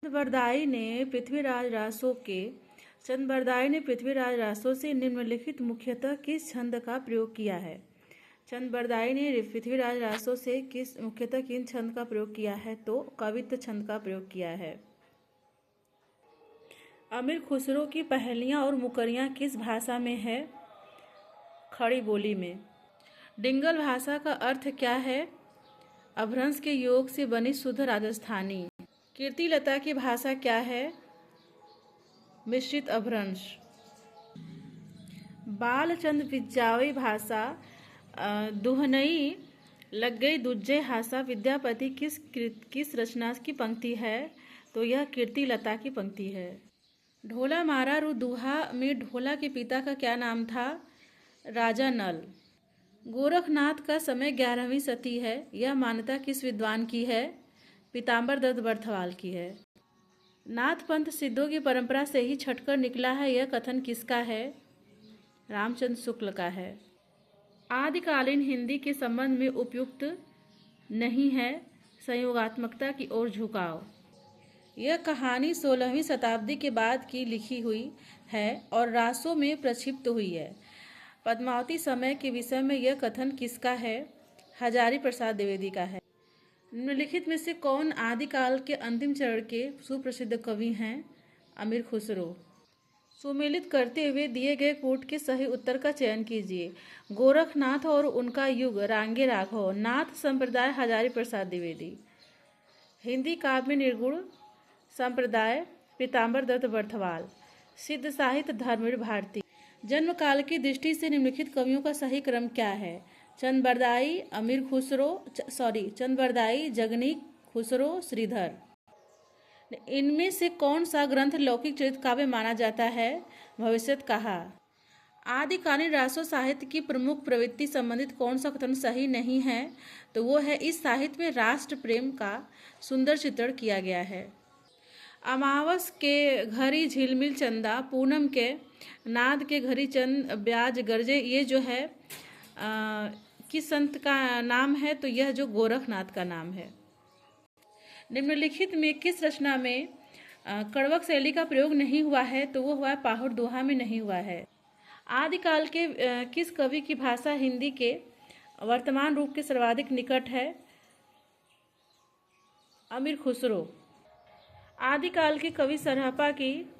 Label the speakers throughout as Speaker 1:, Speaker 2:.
Speaker 1: चंद्रबरदाई ने पृथ्वीराज रासो से निम्नलिखित मुख्यतः किस छंद का प्रयोग किया है? चंद्रबरदाई ने पृथ्वीराज रासो से मुख्यतः किन छंद का प्रयोग किया है? तो कवित्व छंद का प्रयोग किया है। अमीर खुसरो की पहेलियां और मुकरियां किस भाषा में है? खड़ी बोली में। डिंगल भाषा का अर्थ क्या है? अभ्रंश के योग से बनी शुद्ध राजस्थानी। कीर्तिलता की भाषा क्या है? मिश्रित अभ्रंश। बालचंद विज्जावी भाषा दुहनई लग गई दूजे हासा विद्यापति किस रचना की पंक्ति है? तो यह कीर्तिलता की पंक्ति है। ढोला मारा रू दुहा में ढोला के पिता का क्या नाम था? राजा नल। गोरखनाथ का समय 11वीं सदी है। यह मान्यता किस विद्वान की है? पीताम्बर दत्त बर्थवाल की है। नाथ पंथ सिद्धों की परंपरा से ही छटकर निकला है। यह कथन किसका है? रामचंद्र शुक्ल का है। आदिकालीन हिंदी के संबंध में उपयुक्त नहीं है संयोगात्मकता की ओर झुकाव। यह कहानी 16वीं शताब्दी के बाद की लिखी हुई है और रासों में प्रक्षिप्त हुई है। पद्मावती समय के विषय में यह कथन किसका है? हजारी प्रसाद द्विवेदी का है। निम्नलिखित में से कौन आदिकाल के अंतिम चरण के सुप्रसिद्ध कवि हैं? अमीर खुसरो। सुमेलित करते हुए दिए गए कोट के सही उत्तर का चयन कीजिए। गोरखनाथ और उनका युग रांगे राघव। नाथ संप्रदाय हजारी प्रसाद द्विवेदी। हिंदी काव्य में निर्गुण संप्रदाय पीताम्बर दत्त बर्थवाल। सिद्ध साहित्य धर्मवीर भारती। जन्म काल की दृष्टि से निम्नलिखित कवियों का सही क्रम क्या है? चंद्रबरदाई, जगनीक, खुसरो, श्रीधर। इनमें से कौन सा ग्रंथ लौकिक चरित्र काव्य माना जाता है? भविष्यत कहा। आदिकालीन रासो साहित्य की प्रमुख प्रवृत्ति संबंधित कौन सा कथन सही नहीं है? तो वो है इस साहित्य में राष्ट्र प्रेम का सुंदर चित्रण किया गया है। अमावस के घड़ी झिलमिल चंदा, पूनम के नाद के घड़ी चंद ब्याज गरजे, ये जो है किस संत का नाम है? तो यह जो गोरखनाथ का नाम है। निम्नलिखित में किस रचना में कड़वक शैली का प्रयोग नहीं हुआ है? तो वो हुआ है पाहुड़ दोहा में नहीं हुआ है। आदिकाल के किस कवि की भाषा हिंदी के वर्तमान रूप के सर्वाधिक निकट है? अमीर खुसरो। आदिकाल के कवि सरहपा की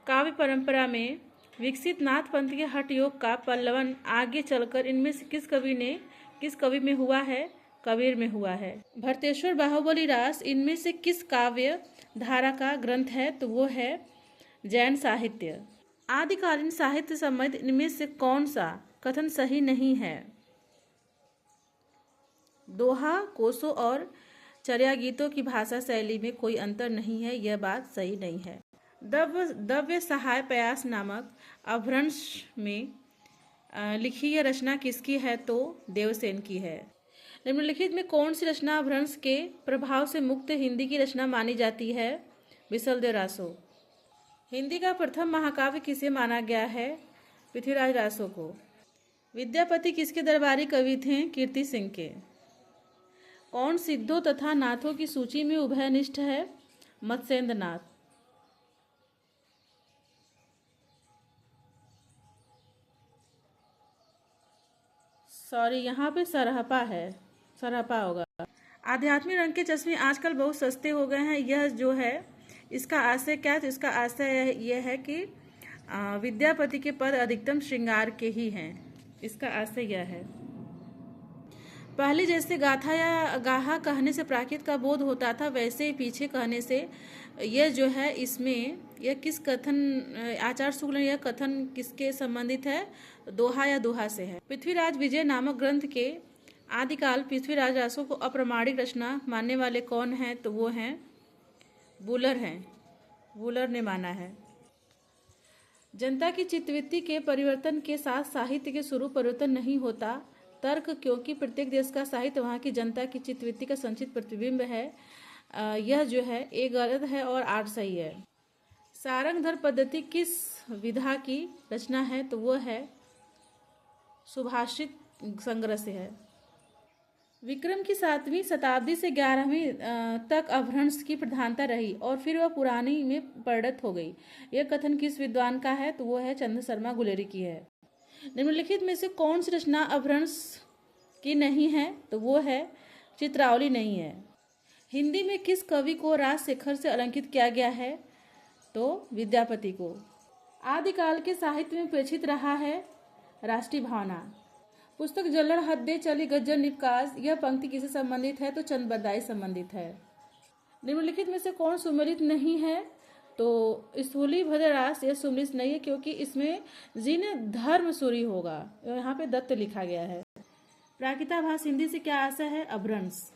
Speaker 1: काव्य परंपरा में विकसित नाथ पंथ के हठ योग का पल्लवन आगे चलकर इनमें से किस कवि में हुआ है? कबीर में हुआ है। भरतेश्वर बाहुबली रास इनमें से किस काव्य धारा का ग्रंथ है? तो वो है जैन साहित्य। आदिकालीन साहित्य संबंध इनमें से कौन सा कथन सही नहीं है? दोहा, कोसों और चर्या गीतों की भाषा शैली में कोई अंतर नहीं है, यह बात सही नहीं है। दव्य सहाय प्रयास नामक अभ्रंश में लिखी यह रचना किसकी है? तो देवसेन की है। निम्नलिखित में कौन सी रचना अभ्रंश के प्रभाव से मुक्त हिंदी की रचना मानी जाती है? विशलदेव रासो। हिंदी का प्रथम महाकाव्य किसे माना गया है? पृथ्वीराज रासो को। विद्यापति किसके दरबारी कवि थे? कीर्ति सिंह के। कौन सिद्धों तथा नाथों की सूची में उभयनिष्ठ है? मत्स्येंद्र नाथ। यहाँ पे सरहपा है, सरहपा होगा। आध्यात्मिक रंग के चश्मे आजकल बहुत सस्ते हो गए हैं। यह जो है इसका आशय क्या है? तो इसका आशय यह है कि विद्यापति के पद अधिकतम श्रृंगार के ही हैं। इसका आशय यह है। पहले जैसे गाथा या गाहा कहने से प्राकृत का बोध होता था, वैसे ही पीछे कहने से यह जो है इसमें यह किस कथन आचार्य शुक्ल यह कथन किसके संबंधित है? दोहा या दोहा से है। पृथ्वीराज विजय नामक ग्रंथ के आदिकाल पृथ्वीराज रासो को अप्रामाणिक रचना मानने वाले कौन हैं? तो वो हैं बुलर हैं। बुलर ने माना है। जनता की चित्तवृत्ति के परिवर्तन के साथ साहित्य के स्वरूप परिवर्तन नहीं होता। तर्क, क्योंकि प्रत्येक देश का साहित्य वहाँ की जनता की चित्तवृत्ति का संचित प्रतिबिंब है। यह जो है एक गलत है और 8 सही है। सारंगधर पद्धति किस विधा की रचना है? तो वो है सुभाषित संग्रह से है। विक्रम की 7वीं शताब्दी से 11वीं तक अपभ्रंश की प्रधानता रही और फिर वह पुरानी में परिणत हो गई। यह कथन किस विद्वान का है? तो वो है चंद्र शर्मा गुलेरी की है। निम्नलिखित में से कौन सी रचना अपभ्रंश की नहीं है? तो वो है चित्रावली नहीं है। हिंदी में किस कवि को राजशेखर से अलंकित किया गया है? तो विद्यापति को। आदिकाल के साहित्य में प्रेक्षित रहा है राष्ट्रीय भावना। पुस्तक जल्लड़ हद्दे चली गज्जल निपकाज, यह पंक्ति किसे संबंधित है? तो चंद बरदाई संबंधित है। निम्नलिखित में से कौन सुमेलित नहीं है? तो स्थूली भद्ररास यह सुमेलित नहीं है क्योंकि इसमें जिन धर्म सूरी होगा, यहाँ पे दत्त लिखा गया है। प्राकृताभास हिंदी से क्या आशय है? अपभ्रंश।